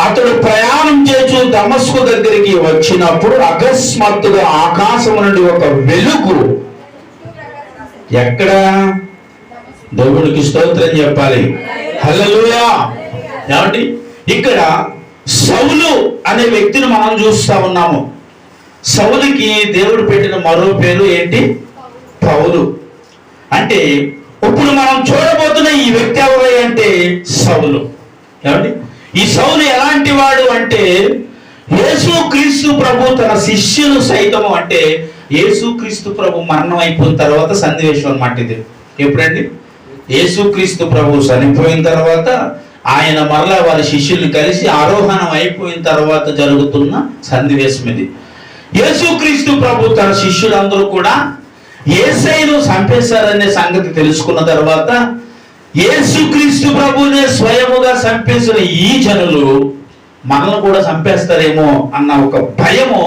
అతడు ప్రయాణం చేస్తూ దమస్కు దగ్గరికి వచ్చినప్పుడు అకస్మాత్తుగా ఆకాశం నుండి ఒక వెలుగు. ఎక్కడ? దేవునికి స్తోత్రం చెప్పాలి. హల్లెలూయా. ఏమండి, ఇక్కడ సౌలు అనే వ్యక్తిని మనం చూస్తా ఉన్నాము. సౌలుకి దేవుడు పెట్టిన మరో పేరు ఏంటి? పౌలు. అంటే ఇప్పుడు మనం చూడబోతున్న ఈ వ్యక్తి ఎవరు అంటే సౌలు. ఏమండి, ఈ సౌలు ఎలాంటి వాడు అంటే యేసుక్రీస్తు ప్రభు తన శిష్యులు సైతము, అంటే యేసుక్రీస్తు ప్రభు మరణం అయిపోయిన తర్వాత సన్నివేశం అన్నమాట ఇది. ఎప్పుడండి? యేసుక్రీస్తు ప్రభు చనిపోయిన తర్వాత ఆయన మరలా వారి శిష్యుల్ని కలిసి ఆరోహణం అయిపోయిన తర్వాత జరుగుతున్న సన్నివేశం ఇది. యేసుక్రీస్తు ప్రభు తన శిష్యులందరూ కూడా యేసయ్యను చంపేశారనే సంగతి తెలుసుకున్న తర్వాత యేసుక్రీస్తు ప్రభునే స్వయముగా చంపేసిన ఈ జనులు మనల్ని కూడా చంపేస్తారేమో అన్న ఒక భయము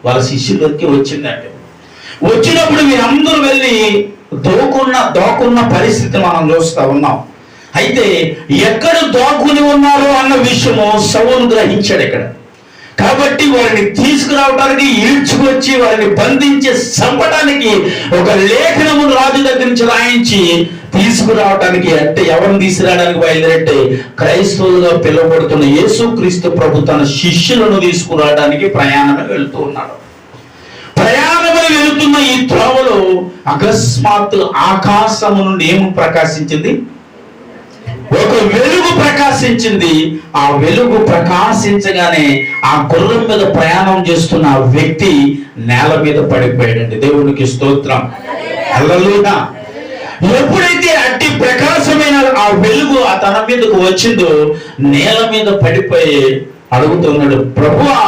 వాళ్ళ శిష్యులకి వచ్చిందంటే, వచ్చినప్పుడు వీరందరూ వెళ్ళి దోకున్న పరిస్థితి మనం చూస్తా ఉన్నాం. అయితే ఎక్కడ దోకుని ఉన్నారో అన్న విషయము సౌలు గ్రహించాడు ఇక్కడ. కాబట్టి వారిని తీసుకురావడానికి, ఈడ్చుకొచ్చి వారిని బంధించి చంపడానికి ఒక లేఖనమును రాజు దగ్గర నుంచి రాయించి తీసుకురావడానికి, అంటే ఎవరిని తీసుకురావడానికి బయలుదేరంటే క్రైస్తవులుగా పిలువబడుతున్న యేసుక్రీస్తు ప్రభు తన శిష్యులను తీసుకురావడానికి ప్రయాణమే వెళ్తూ ఉన్నాడు. ప్రయాణమై వెళుతున్న ఈ త్రోవలో అకస్మాత్తు ఆకాశము నుండి ఏమి ప్రకాశించింది? ఒక వెలుగు ప్రకాశించింది. ఆ వెలుగు ప్రకాశించగానే ఆ గుర్రం మీద ప్రయాణం చేస్తున్న ఆ వ్యక్తి నేల మీద పడిపోయాడండి. దేవునికి స్తోత్రం. హల్లెలూయా. ఎప్పుడైతే అట్టి ప్రకాశమైన ఆ వెలుగు ఆ తన మీదకు వచ్చిందో నేల మీద పడిపోయి అడుగుతున్నాడు, ప్రభువా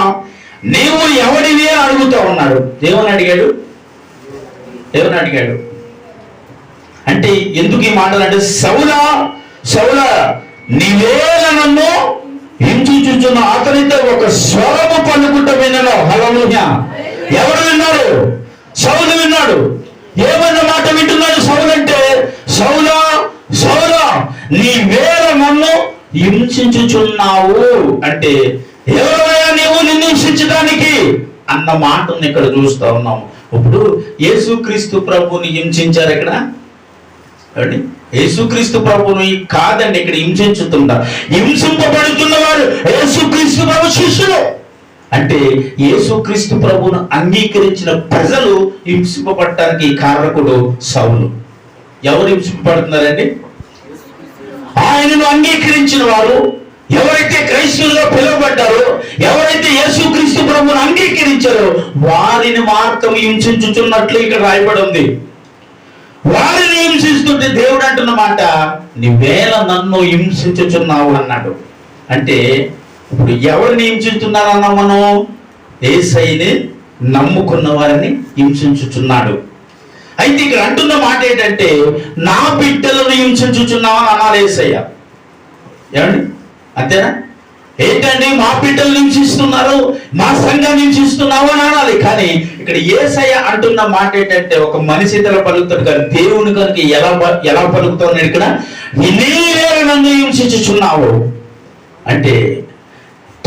నీవు ఎవడివి అని అడుగుతూ ఉన్నాడు. దేవుని అడిగాడు. దేవుని అడిగాడు అంటే ఎందుకు ఈ మాటలు అంటే, సౌలా సౌలా నీవేళ నన్ను హింసించుచున్న అతనితో ఒక స్వరము పలుకుట వినను. హల్లెలూయా. ఎవరు విన్నారు? సౌలు విన్నాడు. ఏమన్న మాట వింటున్నాడు సౌలు అంటే, సౌలా సౌలా నీవేళ నన్ను హింసించుచున్నావు అంటే ఎవరైనా నీవు నిన్ను హింసించడానికి అన్న మాటను ఇక్కడ చూస్తా ఉన్నాము. ఇప్పుడు యేసుక్రీస్తు ప్రభుని హింసించారు ఇక్కడ. యేసుక్రీస్తు ప్రభుని కాదండి ఇక్కడ హింసించుతుందా, హింసింపబడుతున్న వారు యేసుక్రీస్తు ప్రభు శిష్యులు. అంటే యేసుక్రీస్తు ప్రభును అంగీకరించిన ప్రజలు హింసింపబడటానికి కారకుడు సౌలు. ఎవరు హింసింపబడుతున్నారండి? ఆయనను అంగీకరించిన వారు, ఎవరైతే క్రైస్తవులుగా పిలువబడ్డారో, ఎవరైతే యేసుక్రీస్తు ప్రభువును అంగీకరించారో వారిని మాత్రం హింసించుచున్నట్లు ఇక్కడ రాయబడి ఉంది. వారిని హింసిస్తుంటే దేవుడు అంటున్న మాట, నీవేళ నన్ను హింసించుచున్నావు అన్నాడు. అంటే ఇప్పుడు ఎవరిని హింసిస్తున్నారన్నా మనం యేసయ్యని నమ్ముకున్న వారిని హింసించుచున్నాడు. అయితే ఇక్కడ అంటున్న మాట ఏంటంటే, నా బిడ్డలను హింసించుచున్నావు అని అనాలి యేసయ్య. ఏమండి, అంతేనా? ఏంటండి మా బిడ్డలు హింసిస్తున్నారు, మా సంఘాన్ని హింసిస్తున్నావు అని అనాలి. కానీ ఇక్కడ యేసయ్య అంటున్న మాట ఏంటంటే, ఒక మనిషి ఇతర పలుకుతాడు కానీ దేవుని కనుక ఎలా పలుకుతావు ఇక్కడ, నీవేళ నన్ను హింసించుచున్నావు అంటే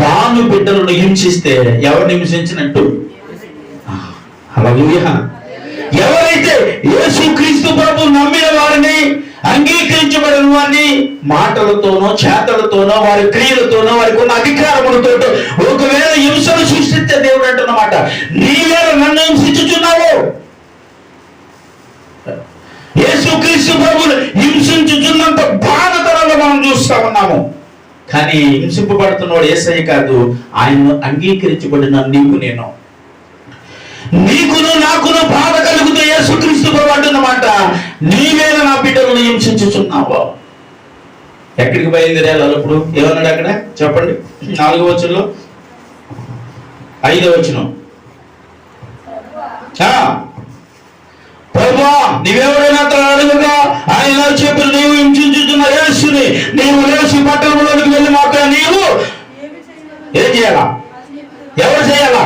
తాను బిడ్డలను హింసిస్తే ఎవరిని హింసించినట్టు? హల్లెలూయా. ఎవరైతే యేసుక్రీస్తు ప్రభు నమ్మిన వారిని, అంగీకరించబడిన వారిని మాటలతోనో చేతలతోనో వారి క్రియలతోనో వారికి ఉన్న అధికారములతో ఒకవేళ హింసను సృష్టిస్తే దేవుడు అంటున్నమాట, నీవేళ నన్ను హింసించుచున్నావు. యేసుక్రీస్తు ప్రభువును హింసించుచున్నంత బాధతరంలో మనం చూస్తా ఉన్నాము. కానీ హింసింపబడుతున్నవాడు యేసయ్య కాదు, ఆయన్ను అంగీకరించబడిన నీకు నేను, నీకును నాకును బాధ కలుగుతూ యేసుక్రీస్తు ప్రభు అంటున్నమాట, నీవేళ నా బిడ్డలను హింసించుచున్నావు. ఎక్కడికి బయలుదేరాలి ఇప్పుడు? ఏమన్నాడు అక్కడ చెప్పండి. 4వ వచనంలో 5వ వచనం, ప్రభువా నీవెవరైనా అడుగుగా ఆయన చెప్పిన నీవు హింసించుతున్న యేసుని నీవు యేసు పట్టణంలోనికి వెళ్ళి మాత్రం నీవు ఏం చేయాలా? ఎవరు చేయాలా?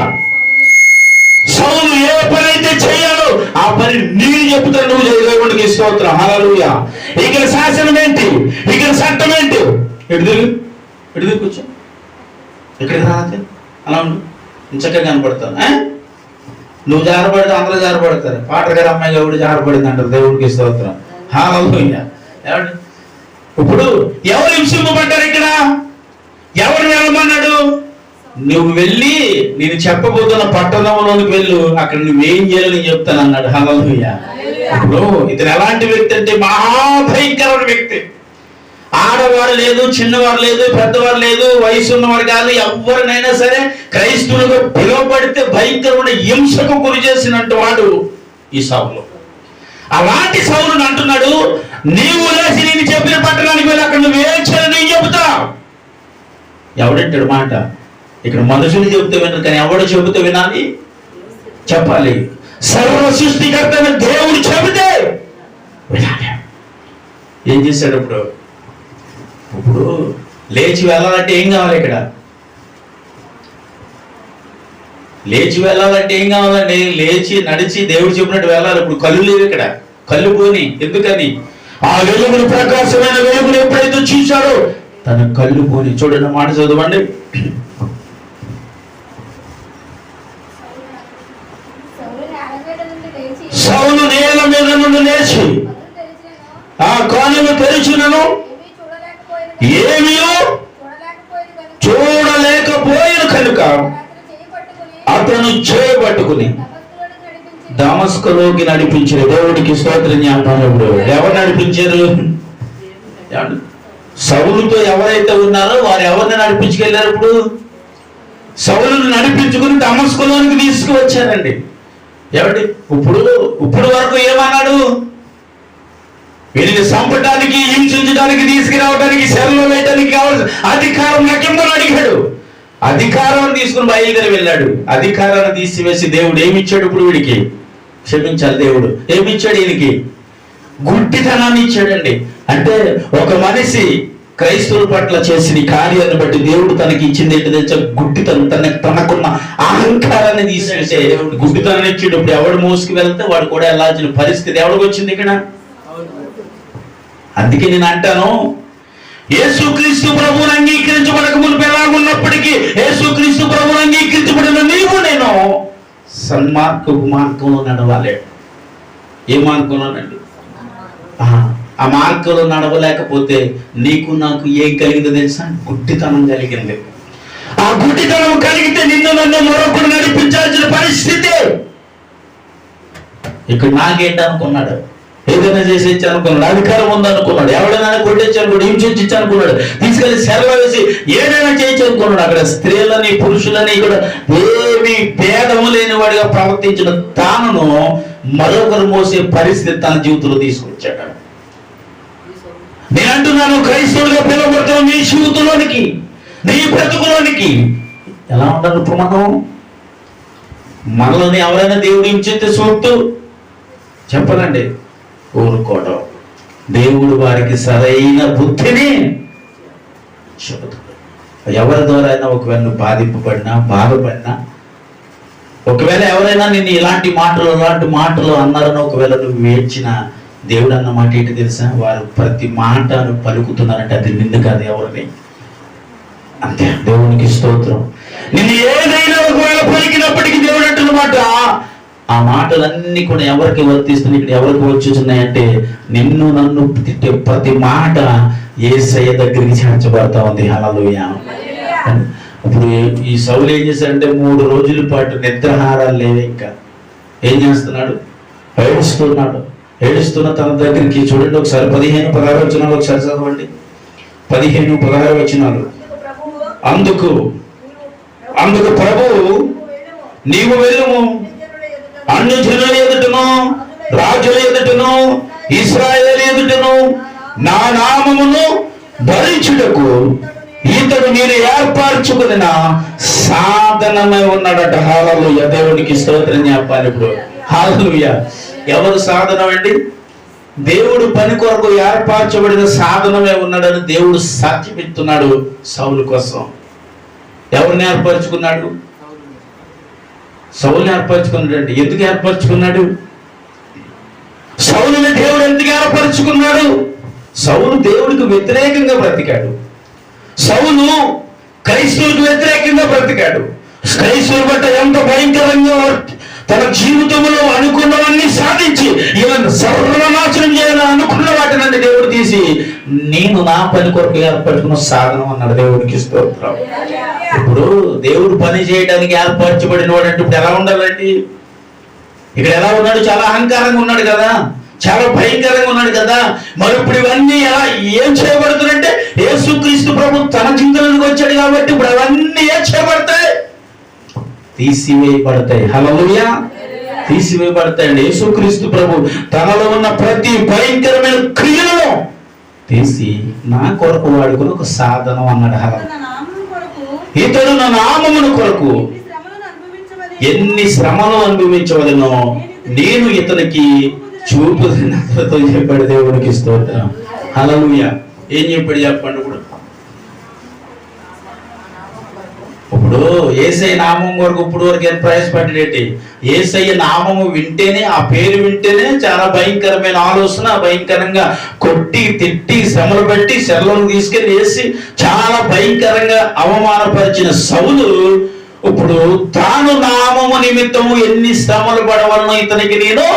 సౌలు ఏ పని అయితే చేయాలో ఆ పని నీవు చెప్తాను, నువ్వు చేయలేకుండా స్తోత్రం. హల్లెలూయా. ఇక్కడ శాసనం ఏంటి? ఇక్కడ చట్టం ఏంటి? ఎటు కూర్చో. ఇక్కడికి రాతే అలా ఉండు, చక్కగా కనపడతాను. నువ్వు జారపడితే అందరూ జారపడతారు. పాటగారు అమ్మాయి కాబట్టి జారపడింది అంటారు. దేవుడికి స్తోత్రం. హల్లెలూయా. ఇప్పుడు ఎవరు హింసింపబడ్డారు ఇక్కడ? ఎవరు వెళ్ళమన్నాడు? నువ్వు వెళ్ళి నేను చెప్పబోతున్న పట్టణంలోనికి వెళ్ళు, అక్కడ నువ్వేం చేయాలో నేను చెప్తాను అన్నాడు. హల్లెలూయా. ఇప్పుడు ఇతను ఎలాంటి వ్యక్తి అంటే మహాభయంకరమైన వ్యక్తి. ఆడవారు లేదు, చిన్నవారు లేదు, పెద్దవారు లేదు, వయసు ఉన్నవారు కాదు, ఎవరినైనా సరే క్రైస్తవులుగా పిలువబడితే భయంకరమైన హింసకు గురి చేసినట్టు వాడు ఈ సౌలు. అలాంటి సౌలుని అంటున్నాడు, నీవు లేచి నేను చెప్పిన పట్టణానికి వెళ్ళి అక్కడ నువ్వేం చేయాలి నేను చెబుతా. ఎవడంటాడు మాట? ఇక్కడ మనుషులు చెబితే వినరు, కానీ ఎవడు చెబితే వినాలి, చెప్పాలి. సర్వ సృష్టికర్త దేవుడు చెబితే వినాలి. ఏం చేశాడు? ఇప్పుడు లేచి వెళ్ళాలంటే ఏం కావాలి? ఇక్కడ లేచి వెళ్ళాలంటే ఏం కావాలండి? లేచి నడిచి దేవుడు చెప్పినట్టు వెళ్ళాలి. ఇప్పుడు కళ్ళు లేవు, ఇక్కడ కళ్ళు పోని. ఎందుకని? ఆ వెలుగును, ప్రకాశమైన వెలుగును ఎప్పుడైతే చూశాడో తన కళ్ళు పోని. చూడండి మాట చదవండి. సౌలు నేల మీద నుండి లేచి ఆ కన్నులు తెరిచినను ఏమీ చూడలేకపోయిన కనుక అతను చేయబట్టుకుని దమస్కులోకి నడిపించారు. దేవుడికి స్తోత్రం. జ్ఞాపనప్పుడు ఎవరు నడిపించారు? సౌలుతో ఎవరైతే ఉన్నారో వారు ఎవరిని నడిపించుకెళ్ళారు? ఇప్పుడు సౌలును నడిపించుకుని దమస్కులోనికి తీసుకువచ్చారండి. ఏమండి? ఇప్పుడు వరకు ఏమన్నాడు? వీరిని చంపడానికి, హింసించడానికి, తీసుకురావడానికి, శరణలో వేయడానికి కావాల్సిన అధికారం నాకెందని అడిగాడు. అధికారం తీసుకుని బయలుదేరి వెళ్ళాడు. అధికారాన్ని తీసివేసి దేవుడు ఏమిచ్చాడు? ఇప్పుడు వీడికి క్షమించాలి. దేవుడు ఏమిచ్చాడు? ఈయనకి గుడ్డితనాన్ని ఇచ్చాడండి. అంటే ఒక మనిషి క్రైస్తవుల పట్ల చేసిన కార్యాన్ని బట్టి దేవుడు తనకి ఇచ్చింది ఏంటంటే గుడ్డితనం. తనకున్న అహంకారాన్ని తీసివేసే గుడ్డితనాన్ని ఇచ్చాడు. ఇప్పుడు ఎవడు మోసుకు వెళ్తే వాడు కూడా వెళ్ళాల్సిన పరిస్థితి ఎవడికి వచ్చింది ఇక్కడ? అందుకే నేను అంటాను, యేసుక్రీస్తు ప్రభువుని అంగీకరించబడక మునుపు ఎలాగున్నప్పటికీ యేసుక్రీస్తు ప్రభువుని అంగీకరించబడిన నీవు నేను సన్మార్గపు మార్గంలో నడవాలి. ఏ మార్గంలోనండి? ఆ మార్గంలో నడవలేకపోతే నీకు నాకు ఏం కలిగిందో తెలుసా? గుడ్డితనం కలిగింది. ఆ గుడ్డితనం కలిగితే నిన్ను నన్ను మరొకరు నడిపించాల్సిన పరిస్థితి. ఇక్కడ నాకేంటనుకున్నాడు? ఏదైనా చేసేచ్చు అనుకున్నాడు. అధికారం ఉందనుకున్నాడు. ఎవడైనా కొట్టేచ్చాను, హింసించచ్చు అనుకున్నాడు. తీసుకెళ్లి సెలవు వేసి ఏదైనా చేయొచ్చు అనుకున్నాడు. అక్కడ స్త్రీలని, పురుషులని కూడా ఏమి భేదము లేని వాడిగా ప్రవర్తించిన తాను మరొకరు మోసే పరిస్థితి తన జీవితంలో తీసుకొచ్చాడు. నేను అంటున్నాను, క్రైస్తవులుగా పిలువబడుతున్న నీ జీవితంలోనికి, నీ బ్రతుకులోనికి ఎలా ఉండాలి? ఇప్పుడు మనలోని ఎవరైనా దేవుడు హింసిస్తే సొత్తు చెప్పనండి, ఊరుకోవడం. దేవుడు వారికి సరైన బుద్ధిని చెబుతాడు. ఎవరి ద్వారా అయినా ఒకవేళ నువ్వు బాధింపబడినా, బాధపడినా, ఒకవేళ ఎవరైనా నిన్ను ఇలాంటి మాటలు అన్నారని ఒకవేళ నువ్వు ఏడ్చినా, దేవుడు అన్న మాట ఏంటి తెలుసా? వారు ప్రతి మాటను పలుకుతున్నారంటే అది నిన్ను కాదు, ఎవరిని. అంతే. దేవునికి స్తోత్రం. నిన్ను ఏదైనా ఒకవేళ పలికినప్పటికీ దేవుడు అంటున్నమాట, ఆ మాటలన్నీ కూడా ఎవరికి వర్తిస్తున్నాయి, ఇక్కడ ఎవరికి వచ్చుతున్నాయంటే నిన్ను నన్ను తిట్టే ప్రతి మాట యేసయ్య దగ్గరికి చేర్చబడతా ఉంది. హల్లెలూయా. ఇప్పుడు ఈ సౌలు ఏం చేశాడంటే 3 రోజుల పాటు నిద్రాహారాలు లేవు. ఇంకా ఏం చేస్తున్నాడు? ఏడుస్తున్న తన దగ్గరికి చూడండి ఒకసారి 15-16 వచనాలు ఒకసారి చదవండి. 15-16 వచనాలు. అందుకు ప్రభువు నీవు వెళ్ళుము, అన్ని జనుల ఎదుటను, రాజుల ఎదుటను, ఇశ్రాయేలు ఎదుటను నా నామమును ధరించుటకు ఇతడు నేను ఏర్పరచుకున్న సాధనమై ఉన్నాడట. హల్లెలూయా. దేవునికి స్తోత్రం చెప్పాలి. ఇప్పుడు హల్లెలూయా. ఎవరు సాధనం అండి? దేవుడు పని కొరకు ఏర్పరచబడిన సాధనమే ఉన్నాడని దేవుడు సాక్ష్యమిస్తున్నాడు సౌలు కోసం. ఎవరిని ఏర్పరచుకున్నాడు? సౌలుని ఏర్పరచుకున్నాడు. ఎందుకు ఏర్పరచుకున్నాడు? సౌలుని దేవుడు ఎందుకు ఏర్పరచుకున్నాడు? సౌలు దేవుడికి వ్యతిరేకంగా బ్రతికాడు. సౌలు క్రైస్తవులకు వ్యతిరేకంగా బ్రతికాడు. క్రైస్తవుల పట్ల ఎంత భయంకరంగా తన జీవితంలో అనుకున్నవన్నీ సాధించి ఇలా సర్వనాశనం చేయాలని అనుకున్న వాటిని దేవుడు తీసి నేను నా పని కొరకు ఏర్పరచుకున్న సాధనం అన్నాడు. దేవుడికి స్తోత్రం. ఇప్పుడు దేవుడు పని చేయడానికి ఏర్పరచబడిన వాడు అంటే ఇప్పుడు ఎలా ఉండాలండి? ఇక్కడ ఎలా ఉన్నాడు? చాలా అహంకారంగా ఉన్నాడు కదా, చాలా భయంకరంగా ఉన్నాడు కదా. మరి ఇప్పుడు ఇవన్నీ ఏం చేయబడుతుందంటే యేసుక్రీస్తు ప్రభు తన జీవితంలోకి వచ్చాడు కాబట్టి ఇప్పుడు అవన్నీ ఏం చేయబడతాయి? తీసివేయబడతాయి. హల్లెలూయా. తీసివేయబడతాయండి. యేసుక్రీస్తు ప్రభు తనలో ఉన్న ప్రతి భయంకరమైన క్రియలను తీసి నా కొరకు వాడుకుని ఒక సాధనం అన్నాడు. ఇతడు నా నామమును కొరకు ఎన్ని శ్రమలు అనుభవించవలనో నేను ఇతనికి చూపుతో చెప్పాడు. దేవునికి స్తోత్రం. హల్లెలూయా. ఏం చెప్పాడు చెప్పండి. ఇప్పుడు యేసయ్య నామం కొరకు ఇప్పుడు వరకు ఎంత ప్రయాసపడ్డేటి? యేసయ్య నామము వింటేనే, ఆ పేరు వింటేనే చాలా భయంకరమైన ఆలోచన, భయంకరంగా కొట్టి తిట్టి శ్రమలు పెట్టి శరలను తీసుకెళ్లి వేసి చాలా భయంకరంగా అవమానపరిచిన సౌలు ఇప్పుడు తాను నామము నిమిత్తము ఎన్ని శ్రమలు పడవలను ఇతనికి నేను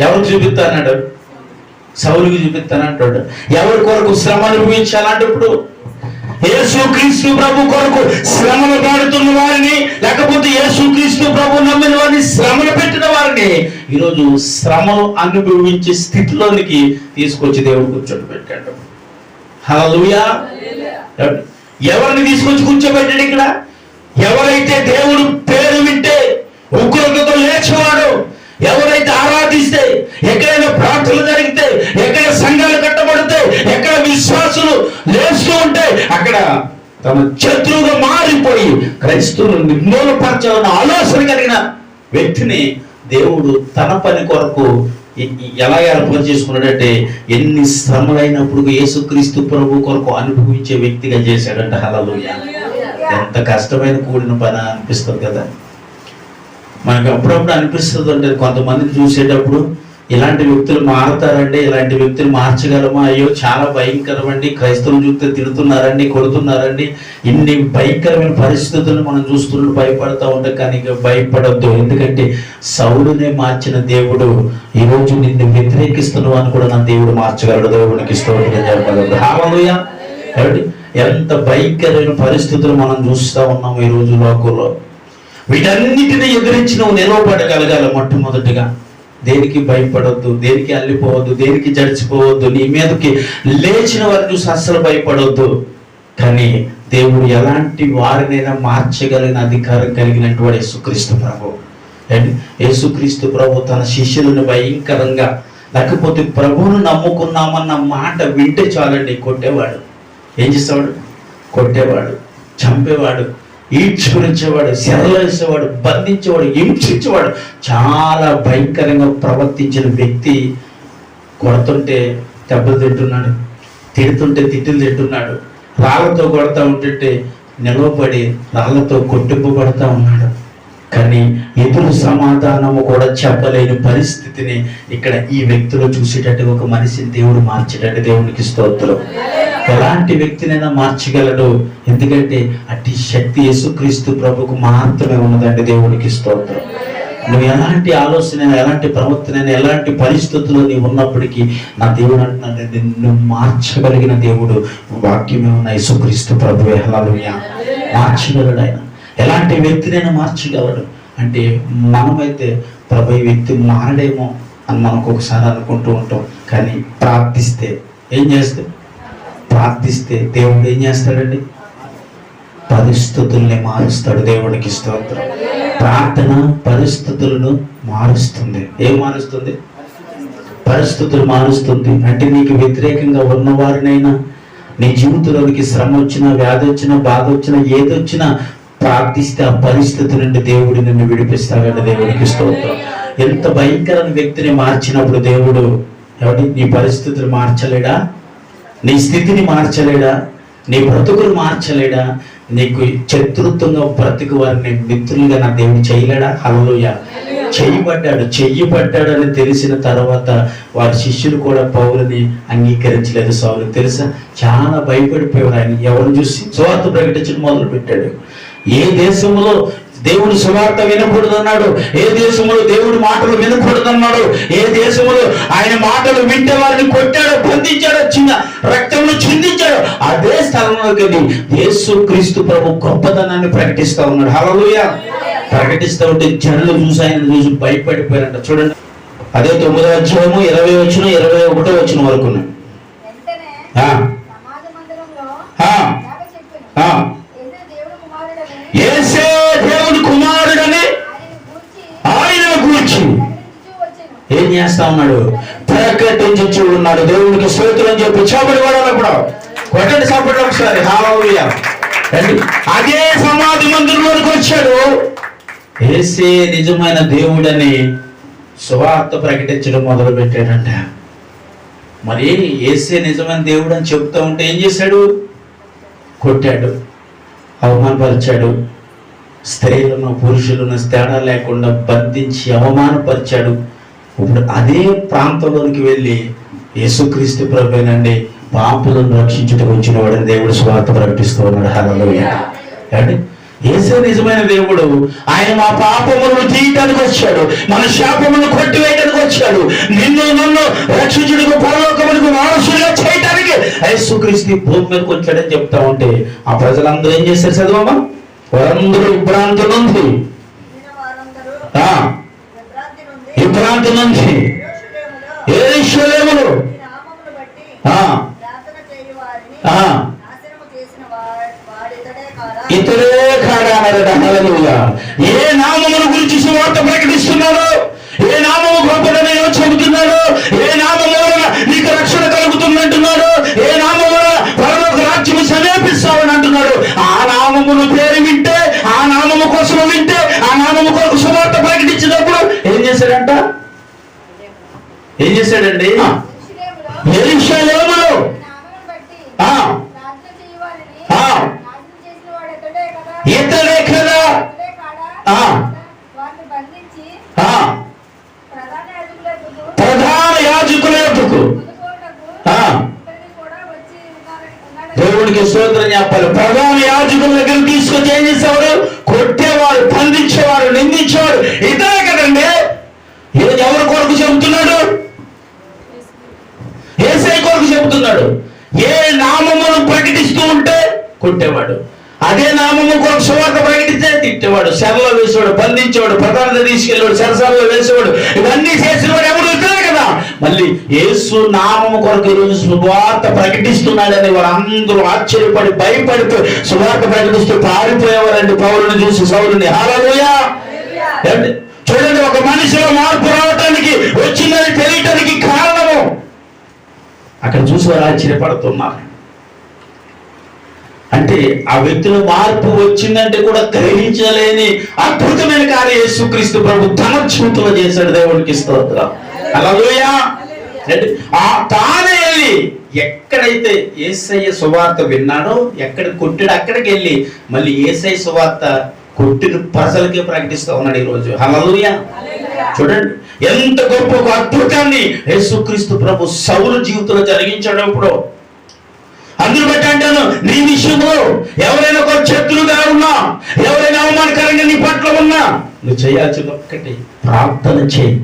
ఎవరు చూపిస్తానంటాడు? సౌలుకి చూపిస్తానంటాడు. ఎవరి కొరకు శ్రమ అనుభవించాలంటే ఇప్పుడు యేసుక్రీస్తు ప్రభు కొరకు శ్రమలు పడుతున్న వారిని, లేకపోతే యేసుక్రీస్తు ప్రభు నమ్మిన వారిని శ్రమలు పెట్టిన వారిని ఈరోజు శ్రమలు అనుభవించే స్థితిలోనికి తీసుకొచ్చి దేవుడు కూర్చోబెట్టాడు. హల్లెలూయా. ఎవరిని తీసుకొచ్చి కూర్చోబెట్టాడు ఇక్కడ? ఎవరైతే దేవుడు పేరు వింటే ఉగ్రతతో లేచేవాడు, ఎవరైతే ఆరాధిస్తే, ఎక్కడైనా ప్రార్థనలు జరిగితే, ఎక్కడ సంఘాలు కట్టబడితే, ఎక్కడ విశ్వాసులు లేస్తూ ఉంటే అక్కడ తన శత్రువుగా మారిపోయి క్రైస్తవులు నిర్మూలపరచాలన్న ఆలోచన కలిగిన వ్యక్తిని దేవుడు తన పని కొరకు ఎలా ఏర్పాటు చేసుకున్నాడంటే ఎన్ని శ్రమలైనప్పుడు యేసుక్రీస్తు ప్రభు కొరకు అనుభవించే వ్యక్తిగా చేశాడంట. హల్లెలూయా. ఎంత కష్టమైన కూడిన పని అనిపిస్తుంది కదా మనకు. అప్పుడప్పుడు అనిపిస్తుంది అంటే కొంతమందిని చూసేటప్పుడు ఇలాంటి వ్యక్తులు మారుతారండి, ఇలాంటి వ్యక్తులు మార్చగలమా? అయ్యో చాలా భయంకరం అండి, క్రైస్తవులు చూస్తే తిడుతున్నారండి, కొడుతున్నారండి, ఇన్ని భయంకరమైన పరిస్థితులను మనం చూస్తున్నట్టు భయపడతా ఉంటాం. కానీ భయపడద్దు, ఎందుకంటే సౌలునే మార్చిన దేవుడు ఈరోజు నిన్ను వ్యతిరేకిస్తున్నావు అని కూడా నా దేవుడు మార్చగలడు. దేవుడికి స్తోత్రం చెప్పగలడు. హల్లెలూయా. ఎంత భయంకరమైన పరిస్థితులు మనం చూస్తూ ఉన్నాము ఈ రోజు లోకంలో. వీటన్నిటిని ఎదిరించి నువ్వు నిలవబడగలగాల. మొట్టమొదటిగా దేనికి భయపడొద్దు, దేనికి అల్లిపోవద్దు, దేనికి జడిచిపోవద్దు. నీ మీదకి లేచిన వారిని చూసి అస్సలు భయపడొద్దు. కానీ దేవుడు ఎలాంటి వారినైనా మార్చగలిగిన అధికారం కలిగినటువంటి యేసుక్రీస్తు ప్రభు. యేసుక్రీస్తు ప్రభు తన శిష్యులను భయంకరంగా, లేకపోతే ప్రభువును నమ్ముకున్నామన్న మాట వింటే చాలండి కొట్టేవాడు. ఏం చేసేవాడు? కొట్టేవాడు, చంపేవాడు, ఈడ్చుకునిచ్చేవాడు, శరలేసేవాడు, బంధించేవాడు, హింసించేవాడు. చాలా భయంకరంగా ప్రవర్తించిన వ్యక్తి కొడుతుంటే దెబ్బలు తింటున్నాడు, తిడుతుంటే తిట్టులు తింటున్నాడు, రాళ్లతో కొడతా ఉంటుంటే నిలవబడి రాళ్లతో కొట్టింపబడతా ఉన్నాడు. కానీ ఎదురు సమాధానము కూడా చెప్పలేని పరిస్థితిని ఇక్కడ ఈ వ్యక్తిలో చూసేటట్టుగా ఒక మనిషిని దేవుడు మార్చేటట్టు దేవునికి స్తోత్రం. ఎలాంటి వ్యక్తినైనా మార్చగలడు, ఎందుకంటే అట్టి శక్తి యేసుక్రీస్తు ప్రభుకు మాత్రమే ఉన్నదండి. దేవునికి స్తోత్రం. నువ్వు ఎలాంటి ఆలోచన, ఎలాంటి ప్రవర్తన, ఎలాంటి పరిస్థితుల్లో నీవు ఉన్నప్పటికీ నా దేవుడు అంటున్నాడు, నిన్ను మార్చగలిగిన దేవుడు వాక్యమే ఉన్న యేసుక్రీస్తు ప్రభువే. హల్లెలూయా. మార్చగలడు ఆయన. ఎలాంటి వ్యక్తినైనా మార్చగలడు. అంటే మనమైతే ప్రభు ఈ వ్యక్తి మారడేమో అని మనకు ఒకసారి అనుకుంటూ ఉంటాం. కానీ ప్రార్థిస్తే ఏం చేస్తే? ప్రార్థిస్తే దేవుడు ఏం చేస్తాడండి? పరిస్థితుల్ని మారుస్తాడు. దేవుడికి స్తోత్రం. ప్రార్థన పరిస్థితులను మారుస్తుంది. ఏం మారుస్తుంది? పరిస్థితులు మారుస్తుంది. అంటే నీకు వ్యతిరేకంగా ఉన్నవారినైనా, నీ జీవితంలోనికి శ్రమ వచ్చినా, వ్యాధి వచ్చినా, బాధ వచ్చినా, ఏదొచ్చినా ప్రార్థిస్తే ఆ పరిస్థితి నుండి దేవుడు నిన్ను విడిపిస్తాడండి. దేవుడికి స్తోత్రం. ఎంత భయంకరమైన వ్యక్తిని మార్చినప్పుడు దేవుడు నీ పరిస్థితులు మార్చలేడా? నీ స్థితిని మార్చలేడా? నీ బ్రతుకులు మార్చలేడా? నీకు శత్రుత్వంగా బ్రతుకు వారిని మిత్రులుగా నా దేవుడు చేయలేడా? హల్లెలూయా. చెయ్యబడ్డాడు అని తెలిసిన తర్వాత వారి శిష్యులు కూడా పౌలుని అంగీకరించలేదు. సౌలు తెలుసా, చాలా భయపడిపోయాడు. ఆయన ఎవరిని చూసి సువార్త ప్రకటించడం మొదలు పెట్టాడు. ఏ దేశంలో దేవుడు సువార్త వినకూడదన్నాడు, ఏ దేశంలో దేవుడి మాటలు వినకూడదన్నాడు, ఏ దేశంలో ఆయన మాటలు వింటే వారిని కొట్టాడు, బంధించాడు, చిన్న రక్తంలో చిందించాడు. అదే స్థలంలోకి వెళ్ళి యేసు క్రీస్తు ప్రభు గొప్పతనాన్ని ప్రకటిస్తా ఉన్నాడు. హల్లెలూయా. ప్రకటిస్తూ ఉంటే జనులు చూసి ఆయన చూసి భయపడిపోయారంట. చూడండి, అదే 9వ అధ్యాయము 20 వచ్చిన 21 వచ్చిన వరకు. యేసే దేవుని కుమారుడని ఆయనను గూర్చి ఏం చేస్తా ఉన్నాడు? ప్రకటించు ఉన్నాడు. దేవునికి స్తోత్రం చెప్పి చోపడి కూడా కూడా కొట్టండి చప్పట్లు ఒకసారి. హల్లెలూయా. అదే సమాధి మందిరంలోకి వచ్చాడు. యేసే నిజమైన దేవుడని సువార్త ప్రకటించడం మొదలు పెట్టాడంట. మరి యేసే నిజమైన దేవుడు అని చెప్తా ఉంటే ఏం చేశాడు? కొట్టాడు, అవమానపరిచాడు, స్త్రీలను పురుషులను తేడా లేకుండా బంధించి అవమానపరిచాడు. ఇప్పుడు అదే ప్రాంతంలోనికి వెళ్ళి యేసుక్రీస్తు ప్రభువేనండి పాపులను రక్షించుటకు వచ్చిన వాడని దేవుడు సువార్త ప్రకటిస్తూ ఉన్నాడు. హల్లెలూయా. అంటే యేసే నిజమైన దేవుడు. ఆయన మా పాపములను తీయటానికి వచ్చాడు, మన శాపములను కొట్టివేయడానికి వచ్చాడు, నిన్ను నన్ను రక్షించుటకు పరలోకమునకు వారసులుగా చేయటానికి యేసుక్రీస్తు భూమి మీదకి వచ్చాడని చెప్తా ఉంటే ఆ ప్రజలందరూ ఏం చేశారు? చదవమ్మా. వారందరూ విభ్రాంతి నుండి యెరూషలేములో ఇతడే కాడా అన్నారట. హల్లెలూయా. ఏ నామమును గురించి సువార్త ప్రకటిస్తున్నాడో, ఏ నామము గొప్పదని చెబుతున్నాడో, ఏ నామము వలన నీకు రక్షణ కలుగుతుందంటున్నాడో, ఏ నామము వలన పరలోక రాజ్యము సమీపిస్తావని అంటున్నాడు, ఆ నామమును పేరు వింటే, ఆ నామము కోసం వింటే, ఆ నామము కొరకు సువార్త ప్రకటించినప్పుడు ఏం చేశాడంట? ఏం చేశాడండి? యెరూషలేములో ఇతడే కదా. ప్రధాన యాజకుల యొద్దకు దేవుడికి స్తోత్రం చెప్పాలి. ప్రధాన యాజకుల దగ్గర తీసుకొచ్చి ఏం చేసేవాడు? కొట్టేవాడు, బంధించేవాడు, నిందించేవాడు. ఇతడే కదండి. ఈరోజు ఎవరి కొరకు చెబుతున్నాడు? యేసయ్య కొరకు చెబుతున్నాడు. ఏ నామమును ప్రకటిస్తూ ఉంటే కొట్టేవాడు, అదే నామము కొరకు సువార్త ప్రకటిస్తే తిట్టేవాడు, శరలో వేసేవాడు, బంధించేవాడు, ప్రధానంగా తీసుకెళ్ళాడు, సరసాలలో వేసేవాడు. ఇవన్నీ చేసేవాడు ఎవరు? ఇద్దరే కదా. మళ్ళీ యేసు నామము కొరకు ఈరోజు సువార్త ప్రకటిస్తున్నాడని వారందరూ ఆశ్చర్యపడి భయపడిపోయి సువార్త ప్రకటిస్తూ పారిపోయేవారండి పౌలుని చూసి, సౌలుని. హల్లెలూయా. చూడండి, ఒక మనిషిలో మార్పు రావటానికి, వచ్చిందని తెలియటానికి కారణము అక్కడ చూసి వారు ఆశ్చర్యపడుతున్నారు. అంటే ఆ వ్యక్తిలో మార్పు వచ్చిందంటే కూడా గ్రహించలేని అద్భుతమైన కార్యం యేసుక్రీస్తు ప్రభు తన జీవితంలో చేశాడు. దేవునికి స్తోత్రం. హల్లెలూయా. తానే వెళ్ళి ఎక్కడైతే యేసయ్య సువార్త విన్నాడో, ఎక్కడ కొట్టాడు అక్కడికి వెళ్ళి మళ్ళీ యేసయ్య సువార్త కొట్టిన ప్రజలకే ప్రకటిస్తూ ఉన్నాడు ఈరోజు. హల్లెలూయా. చూడండి, ఎంత గొప్ప అద్భుతాన్ని యేసుక్రీస్తు ప్రభు సౌలు జీవితంలో జరిగించాడు. ఇప్పుడు అందును బట్టి అంటాను, నీ విషయంలో ఎవరైనా ఒక శత్రువుగా ఉన్నా, ఎవరైనా అవమానకరంగా నీ పట్ల ఉన్నా, నువ్వు చేయాల్సింది ఒక్కటి, ప్రార్థన చేయి.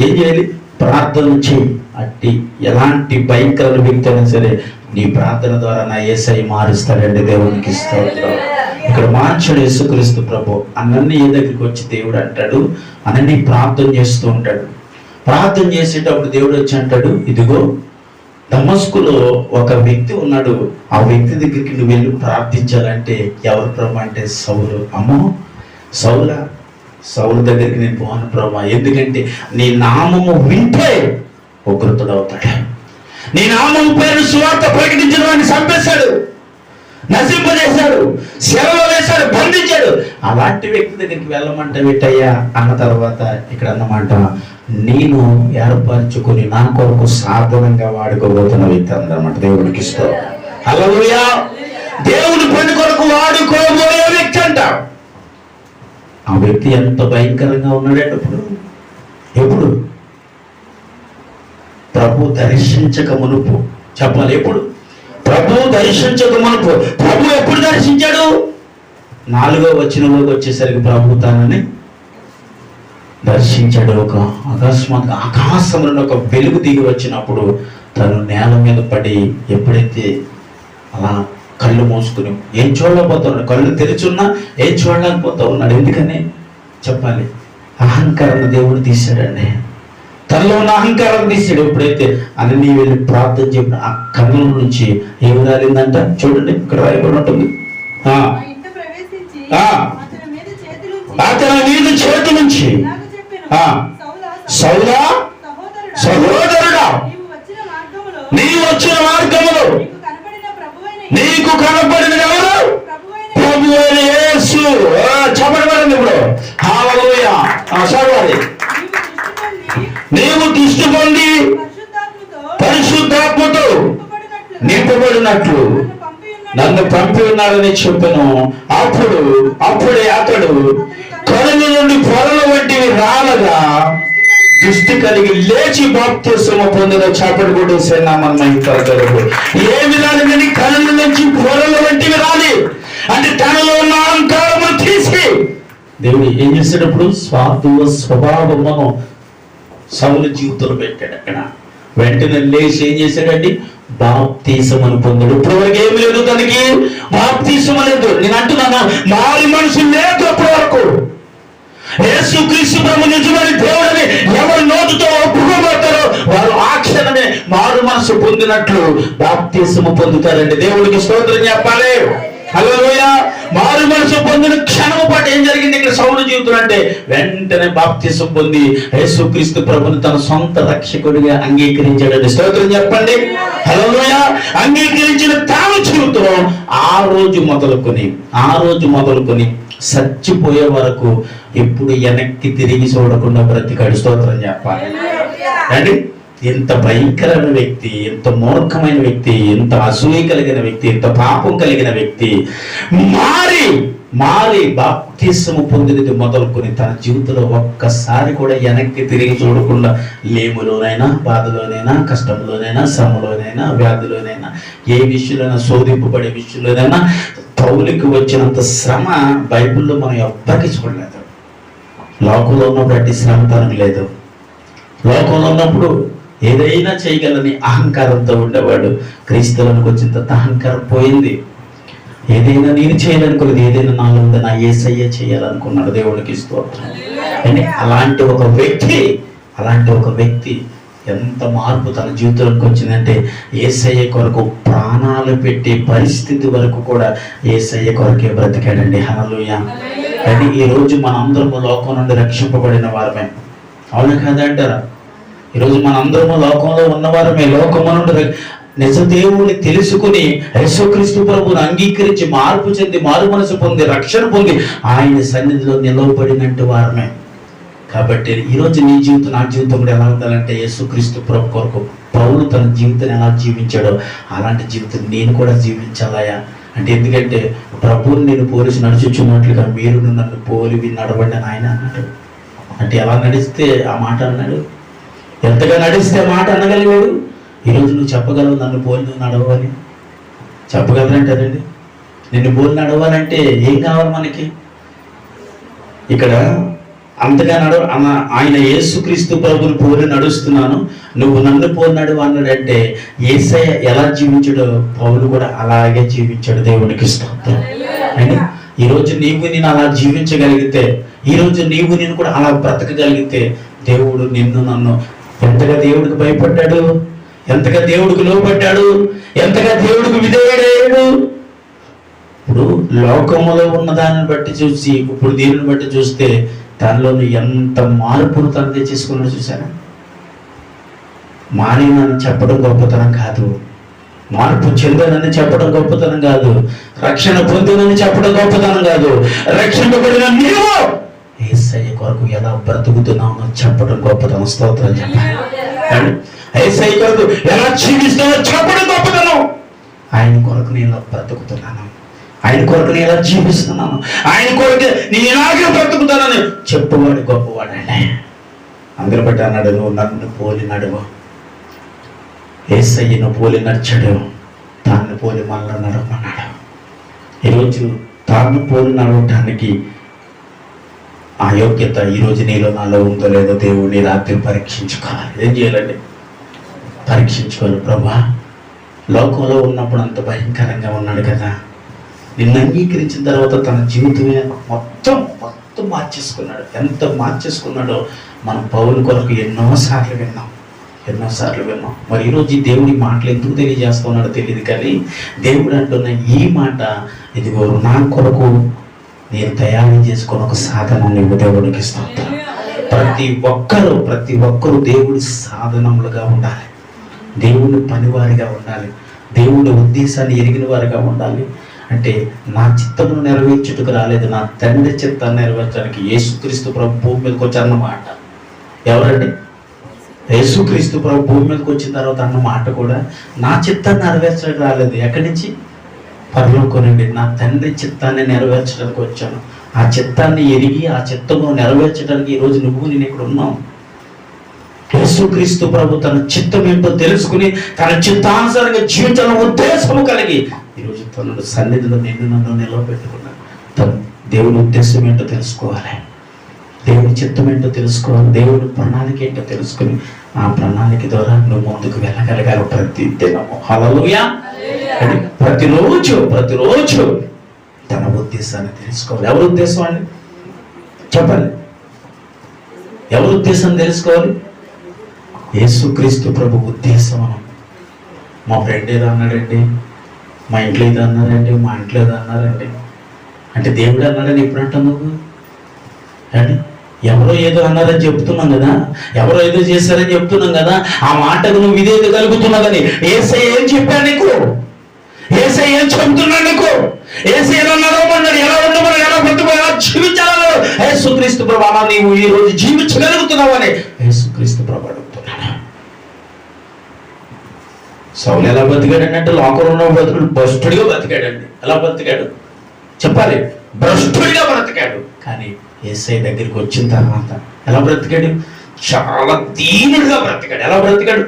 ఏం చేయాలి? ప్రార్థన చేయి. అట్టి ఎలాంటి భయంకర వ్యక్తి అయినా సరే నీ ప్రార్థన ద్వారా నా యేసయ్య మారుస్తాడండి. దేవునికి స్తోత్రం. ఇక్కడ మార్చాడు యేసుక్రీస్తు ప్రభు. అన్నీ దగ్గరికి వచ్చి దేవుడు అంటాడు, అన్నీ ప్రార్థన చేస్తూ ఉంటాడు. ప్రార్థన చేసేటప్పుడు దేవుడు వచ్చి అంటాడు, ఇదిగో దమస్కులో ఒక వ్యక్తి ఉన్నాడు, ఆ వ్యక్తి దగ్గరికి నువ్వు వెళ్ళి ప్రార్థించాలంటే ఎవరు ప్రభు అంటే సౌలు. అమ్మో సౌలా, సౌలు దగ్గరికి నేను పోను ప్రభు, ఎందుకంటే నీ నామము వింటే ఉగ్రతుడవుతాడు. నీ నామము పేరు సువార్త ప్రకటించిన వాడిని చంపేశాడు, నశింపజేశాడు, సెలవు వేశాడు, బంధించాడు. అలాంటి వ్యక్తి దగ్గరికి వెళ్ళమంట విట్టయ్యా అన్న తర్వాత ఇక్కడ అన్నమాట, నేను ఏర్పరచుకుని నా కొరకు సాధనంగా వాడుకోబోతున్న వ్యక్తి అన్నమాట. దేవుడికి ఇష్టం. హల్లెలూయా. దేవుని పని కొరకు వాడుకోబోయే వ్యక్తి అంట. ఆ వ్యక్తి ఎంత భయంకరంగా ఉన్నాడంటే ఎప్పుడు ప్రభు దర్శించక మునుపు చెప్పాలి. ఎప్పుడు ప్రభు దర్శించక మునుపు. ప్రభు ఎప్పుడు దర్శించాడు? 4వ వచనంలోకి వచ్చేసరికి ప్రభు తనని దర్శించాడు. ఒక అకస్మాత్తుగా ఆకాశంలో ఒక వెలుగు దిగి వచ్చినప్పుడు తను నేల మీద పడి ఎప్పుడైతే అలా కళ్ళు మూసుకుని ఏం చూడలేకపోతున్నాడు, కళ్ళు తెరిచున్నా ఏం చూడలేకపోతా ఉన్నాడు. ఎందుకని చెప్పాలి? అహంకారం దేవుడు తీశాడండి. తనలో ఉన్న అహంకారం తీశాడు. ఎప్పుడైతే అని వెళ్ళి ప్రార్థన చెప్పిన ఆ కన్నుల నుంచి ఏమి రాలిందంట చూడండి, ఇక్కడ రాయబడి ఉంటుంది. అతని మీద చేతి నుంచి సౌలా సహోదరుడా, నీవు వచ్చిన మార్గములో నీకు కనపడిన ఎవరు? ప్రభు అయిన యేసు. చెప్పబడింది ఇప్పుడు. హల్లెలూయా. చదవాలి. నీవు దృష్టి పొంది పరిశుద్ధాత్మతో నింపబడినట్లు నన్ను పంపి ఉన్నాడని చెప్పాను. అప్పుడే అతడు కనుల నుండి పొరల వంటివి రాలగా దృష్టి కలిగి లేచి బాప్తిస్మము పొందిన. చాపడి కూడా సేనామన్మహితలు ఏ విధానం కనుల నుంచి పొరల వంటివి రాలి అంటే తనలో ఉన్న అహంకారము తీసి దేవుడు ఏం చేసేటప్పుడు స్వభావమును సౌలు జీవితంలో పెట్టాడు. అక్కడ వెంటనే లేచి ఏం చేశాడండి? బాప్తిసమను పొందాడు. ఇప్పటివరకు ఏమి లేదు, తనకి బాప్తిసం లేదు. నేను అంటున్నాను, మారి మనుషులు లేదు. అప్పటి వరకు యేసుక్రీస్తు ప్రభు నిజమైన దేవుడని ఎవరు నోటితో ఒప్పుకోబోతారో వారు ఆ క్షణమే మారు మనసు పొందినట్లు బాప్తిసము పొందుతారండి. దేవుడికి స్తోత్రం చెప్పాలి. హల్లెలూయా. మారు మనసు పొందిన క్షణము పాటు ఏం జరిగింది ఇక్కడ సౌలు జీవితం అంటే వెంటనే బాప్తిసం పొంది యేసుక్రీస్తు ప్రభుని తన సొంత రక్షకుడిగా అంగీకరించాడండి. స్తోత్రం చెప్పండి. హల్లెలూయా. అంగీకరించిన తాను జీవితం ఆ రోజు మొదలుకొని చచ్చిపోయే వరకు ఎప్పుడు వెనక్కి తిరిగి చూడకుండా బ్రతికాడు. స్తోత్రం చెప్పాలి అండి. ఎంత భయంకరమైన వ్యక్తి, ఎంత మూర్ఖమైన వ్యక్తి, ఎంత అసూయ కలిగిన వ్యక్తి, ఎంత పాపం కలిగిన వ్యక్తి మారి బాప్తిసము పొందినది మొదలుకొని తన జీవితంలో ఒక్కసారి కూడా వెనక్కి తిరిగి చూడకుండా లేములోనైనా, బాధలోనైనా, కష్టంలోనైనా, శ్రమలోనైనా, వ్యాధిలోనైనా, ఏ విషయంలోనైనా, శోధింపబడే విషయంలోనైనా పౌలుకి వచ్చినంత శ్రమ బైబిల్లో మనం ఎవ్వరికి చూడలేదు. లోకంలో ఉన్నప్పుడు అట్టి శ్రమ తనకు లేదు. లోకంలో ఉన్నప్పుడు ఏదైనా చేయగలని అహంకారంతో ఉండేవాడు. క్రీస్తులకు వచ్చిన తర్వాత అహంకారం పోయింది. ఏదైనా నేను చేయాలనుకోలేదు, ఏదైనా నాలో ఉంది నా యేసయ్య చేయాలనుకున్నాడు. దేవుడికి స్తోత్రం. అని అలాంటి ఒక వ్యక్తి ఎంత మార్పు తన జీవితంలోకి వచ్చిందంటే యేసయ్య కొరకు ప్రాణాలు పెట్టే పరిస్థితి వరకు కూడా యేసయ్య కొరకే బ్రతికాడండి. హల్లెలూయా. కానీ ఈ రోజు మనందరము లోకం నుండి రక్షింపబడిన వారమే. అవును కాదంటారా? ఈరోజు మనందరము లోకంలో ఉన్నవారమే. లోకము నుండి నిజ దేవుణ్ణి తెలుసుకుని యేసుక్రీస్తు ప్రభువుని అంగీకరించి మార్పు చెంది మారు మనసు పొంది రక్షణ పొంది ఆయన సన్నిధిలో నిలవబడినట్టు వారమే. కాబట్టి ఈరోజు నీ జీవితం నా జీవితం కూడా ఎలా ఉండాలంటే యేసుక్రీస్తు ప్రభు కొరకు పౌలు తన జీవితాన్ని ఎలా జీవించాడో అలాంటి జీవితం నేను కూడా జీవించాలయా అంటే, ఎందుకంటే ప్రభువుని నేను పోలిసి నడుచుచున్నట్లుగా మీరు నన్ను పోలి నడవండి అని ఆయన అన్నాడు. అంటే ఎలా నడిస్తే ఆ మాట అన్నాడు, ఎంతగా నడిస్తే ఆ మాట అనగలిగాడు. ఈరోజు నువ్వు చెప్పగలవు నన్ను పోలి నువ్వు నడవని చెప్పగలరంటే అదండి. నిన్ను పోలి నడవాలంటే ఏం కావాలి మనకి? ఇక్కడ అంతగా ఆయన యేసుక్రీస్తు ప్రభుని పోలి నడుస్తున్నాను, నువ్వు నన్ను పోలి నడువు అన్నాడంటే యేసయ్య ఎలా జీవించాడో పౌలు కూడా అలాగే జీవించాడు. దేవునికి స్తోత్రం. అండి ఈరోజు నీవు నేను అలా జీవించగలిగితే, ఈరోజు నీవు నేను కూడా అలా బ్రతకగలిగితే దేవుడు నిన్ను నన్ను ఎంతగా దేవుడికి భయపడ్డాడు, ఎంతగా దేవుడికి లోపడ్డాడు, ఎంతగా దేవుడికి విధేయుడయ్యాడు. ఇప్పుడు లోకములో ఉన్న దానిని బట్టి చూసి ఇప్పుడు దీనిని బట్టి చూస్తే తనలో ఎంత మార్పును తను తెచ్చేసుకున్నాడు చూసారా? మారినని చెప్పడం గొప్పతనం కాదు, మార్పు చెందానని చెప్పడం గొప్పతనం కాదు, రక్షణ పొందినని చెప్పడం గొప్పతనం కాదు, రక్షింపబడిన నీవు యేసయ్య కొరకు ఎలా బ్రతుకుతున్నావు చెప్పడం గొప్పతనం. స్తోత్రం చెప్పాలి. యేసయ్య కొరకు ఎలా జీవిస్తావో చెప్పడం గొప్పతనం. ఆయన కొరకు నేను బ్రతుకుతున్నాను, ఆయన కొరకు నేను ఎలా జీవిస్తున్నాను, ఆయన కొరకు నేను ఇలాగే బ్రతుకుతానని చెప్పువాడు గొప్పవాడండి. అందరూ బట్టి అన్నాడు, నువ్వు నన్ను పోలి నడువు. యేసయ్యను పోలి నడిచాడు, తాను పోలి మళ్ళీ నడవమన్నాడు. ఈరోజు తాను పోలి నడవటానికి ఆ యోగ్యత ఈరోజు నీలో నాలో ఉందో లేదో దేవుడిని రాత్రి పరీక్షించుకోవాలి. ఏం చేయాలండి? పరీక్షించుకోవాలి. ప్రభా, లోకంలో ఉన్నప్పుడు అంత భయంకరంగా ఉన్నాడు కదా, నిన్ను అంగీకరించిన తర్వాత తన జీవితమే మొత్తం మార్చేసుకున్నాడు. ఎంత మార్చేసుకున్నాడో మనం పౌలు కొరకు ఎన్నోసార్లు విన్నాం. మరి ఈరోజు ఈ దేవుడి మాటలు ఎందుకు తెలియజేస్తున్నాడో తెలియదు, కానీ దేవుడు అంటున్న ఈ మాట, ఇదిగో నా కొరకు నేను తయారు చేసుకుని ఒక సాధనాన్ని దేవుడికి ఇస్తాను. ప్రతి ఒక్కరూ దేవుడి సాధనములుగా ఉండాలి, దేవుని పనివారిగా ఉండాలి, దేవుడి ఉద్దేశాన్ని ఎరిగిన వారిగా ఉండాలి. అంటే నా చిత్తమును నెరవేర్చుటకు రాలేదు, నా తండ్రి చిత్తాన్ని నెరవేర్చడానికి యేసుక్రీస్తు ప్రభు భూమి మీదకి వచ్చారన్నమాట. ఎవరండి? యేసుక్రీస్తు ప్రభు భూమి మీదకి వచ్చిన తర్వాత అన్న మాట కూడా నా చిత్తాన్ని నెరవేర్చడానికి రాలేదు. ఎక్కడి నుంచి? పరలోకం నుండి. నా తండ్రి చిత్తాన్ని నెరవేర్చడానికి వచ్చాను. ఆ చిత్తాన్ని ఎరిగి ఆ చిత్తము నెరవేర్చడానికి ఈరోజు నేను ఇక్కడ ఉన్నాం. యేసుక్రీస్తు ప్రభు తన చిత్తం ఏంటో తెలుసుకుని తన చిత్తానుసారంగా జీవించాలని ఉద్దేశము కలిగి ఈరోజు తన సన్నిధిలో నన్ను నిలవబెట్టుకున్నాను. తను దేవుని ఉద్దేశం ఏంటో తెలుసుకోవాలి, దేవుని చిత్తం ఏంటో తెలుసుకోవాలి, దేవుని ప్రణాళిక ఏంటో తెలుసుకుని ఆ ప్రణాళిక ద్వారా నువ్వు ముందుకు వెళ్ళగలగాలి. ప్రతి దినము హల్లెలూయా, ప్రతిరోజు తన ఉద్దేశాన్ని తెలుసుకోవాలి. ఎవరి ఉద్దేశం అండి? చెప్పండి, ఎవరి ఉద్దేశం తెలుసుకోవాలి? యేసుక్రీస్తు ప్రభు ఉద్దేశం. మా ఫ్రెండ్ ఏదో అన్నాడండి, మా ఇంట్లో ఏదో అన్నారండి, మా ఇంట్లో ఏదో అన్నారండి అంటే దేవుడు అన్నాడని ఎప్పుడు అంటావు నువ్వు? అండి, ఎవరో ఏదో అన్నారని చెప్తున్నాం కదా, ఎవరో ఏదో చేశారని చెప్తున్నాం కదా, ఆ మాటకు నువ్వు ఇదేదో కలుగుతున్నావు. కానీ యేసయ్య ఏం చెప్పాడు నీకు? యేసయ్య ఏం చెబుతున్నాడు నీకు? యేసయ్య ఎలా నడవమన్నాడు, ఎలా ఉండమన్నాడు, ఎలా బ్రతుకుమన్నాడు, ఎలా జీవించాలన్నాడు. యేసుక్రీస్తు ప్రభు అలా నీవు ఈ రోజు జీవించగలుగుతున్నావు అని యేసుక్రీస్తు ప్రభు అడుగుతున్నాడు. సౌలు ఎలా బతికాడంటే లోకంలో బతుకుడు భ్రష్టుడిగా బతికాడండి. ఎలా బతికాడు చెప్పాలి? భ్రష్టుడిగా బ్రతికాడు. కానీ యేసయ్య దగ్గరికి వచ్చిన తర్వాత ఎలా బ్రతికాడు? చాలా దీనుడిగా బ్రతికాడు. ఎలా బ్రతికాడు?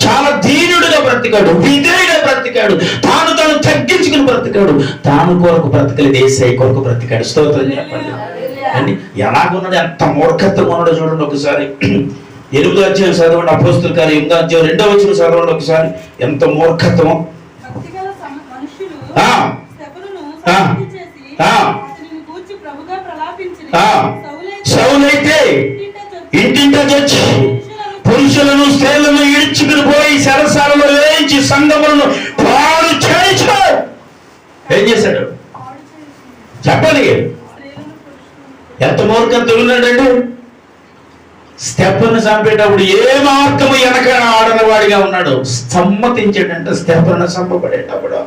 చాలా దీనుడిగా బ్రతికాడు, విధేయుడిగా బ్రతికాడు, తాను తగ్గించుకుని బ్రతికాడు. తాను కొరకు బ్రతకలేదు, యేసయ్య కొరకు బ్రతికాడు. స్తోత్రం చెప్పండి. అండి, ఎలాగున్నాడు, ఎంత మూర్ఖత్వం ఉన్నాడో చూడండి ఒకసారి. 8వ అధ్యాయం చదవండి, అపోస్తలుల కార్యం 8వ అధ్యాయం 2వ వచనం చదవండి ఒకసారి. ఎంత మూర్ఖత్వం! సౌలైతే ఇంటింట చచ్చి పురుషులను స్త్రీలను ఈడ్చుకుని పోయి చెరసాలలో వేయించి సంఘములను పాడు చేయించు. ఏం చేశాడు చెప్పండి? ఎంత మూర్ఖత్వం ఉన్నాడండి! స్టెఫను చంపేటప్పుడు ఏ మార్గము వెనక ఆడని వాడిగా ఉన్నాడు. సమ్మతించాడంటే స్టెఫను చంపబడేటప్పుడు.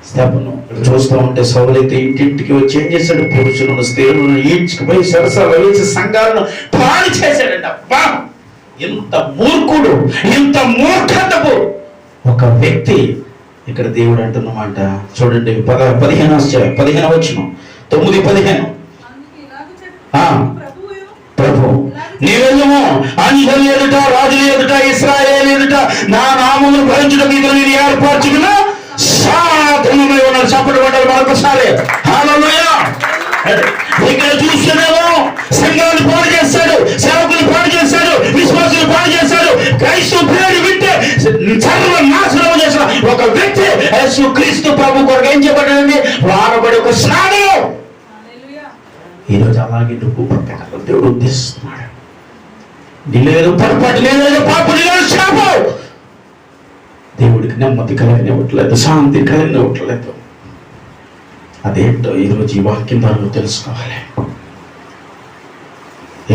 స్టెఫను చూస్తూ ఉంటే సౌలైతే ఇంటింటికి వచ్చి ఏం చేశాడు? పురుషులను స్త్రీలను ఈడ్చుకుపోయి సరసాలు వేసి సంఘాలను పాడు చేశాడంట. అబ్బా, ఇంత మూర్ఖుడు, ఇంత మూర్ఖతపు ఒక వ్యక్తి ఇక్కడ దేవుడు అంటున్నమాట. చూడండి 15వ వచనం 9:15. ప్రభు నీవెళ్ళము అన్యుల ఎదుట, రాజుల ఎదుట, ఇశ్రాయేలు ఎదుట నా నామమును భరించడం నేను ఏర్పరచుకున్న సాధనమై ఉన్నారు. చప్పటి పడ్డారు మరొకసారి. హల్లెలూయా. ఇక్కడ చూస్తేనేమో సంఘాలు పాడు చేస్తాడు, సేవకులు పాడు చేస్తాడు, విశ్వాసులు పాడు చేస్తాడు. క్రైస్తవ పేరు వింటే సర్వనాశనం చేసిన ఒక వ్యక్తి యేసుక్రీస్తు ప్రభు కొరకు ఏం చెప్పాడండి? వాడబడి ఒక సాధనం. ఈరోజు అలాగే నువ్వు బ్రతకాలి. దేవుడు ఉద్దేశిస్తున్నాడు. నీలో పొరపాటు లేదో, పాపం లేదో, శాపం దేవుడికి నెమ్మది కలగనివ్వట్లేదు, శాంతి కలగనివ్వట్లేదు. అదేంటో ఈరోజు ఈ వాక్యం ద్వారా తెలుసుకోవాలి.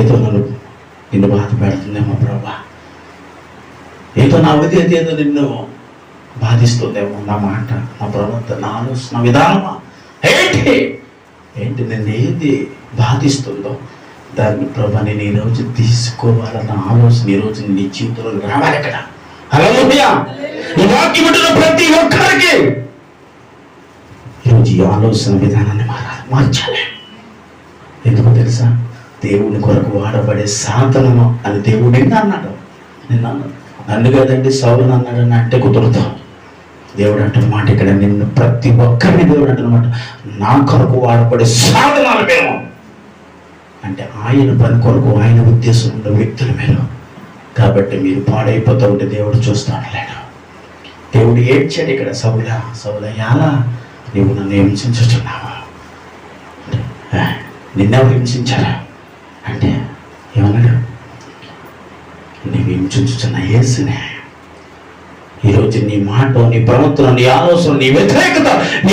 ఏదో నిన్ను బాధ పెడుతుందేమో ప్రభా, ఏదో నా విధేయత ఏదో నిన్ను బాధిస్తుందేమో, నా మాట, నా ప్రవర్తన, నా ఆలోచన, నా విధానమా, ఏంటి నిన్ను ఏది బాధిస్తుందో దాన్ని ప్రభా నేను ఈరోజు తీసుకోవాలన్న ఆలోచన ఈరోజు నీ జీవితంలో రావాలి. అక్కడ హల్లెలూయా. ఈ వాక్యం వింటున్న ప్రతి ఒక్కరికి ఈరోజు ఈ ఆలోచన విధానాన్ని మార్చాలి. ఎందుకు తెలుసా? దేవుని కొరకు వాడబడే సాధనము అని దేవుడు నిన్న అన్నాడు. నన్ను కదండి సౌలుని అన్నాడని అంటే కుదురుతాం. దేవుడు అంటున్నమాట ఇక్కడ నిన్ను ప్రతి ఒక్కరిని దేవుడు అంటున్నమాట నా కొరకు వాడబడే సాధనాలు మేము అంటే ఆయన పని కొరకు ఆయన ఉద్దేశం ఉన్న వ్యక్తులు మీరు. కాబట్టి మీరు పాడైపోతూ ఉంటే దేవుడు చూస్తాను లేడు. దేవుడు ఏడ్చాడు ఇక్కడ, సౌలా ఎలా నీవు నన్ను హింసించుచున్నావా? నిన్నెవరు హింసించారా అంటే ఏమన్నాడు? నీవు హింసించుచున్న యేసునే. ఈరోజు నీ మాట, నీ ప్రవర్తన, నీ ఆలోచన, నీ వ్యతిరేకత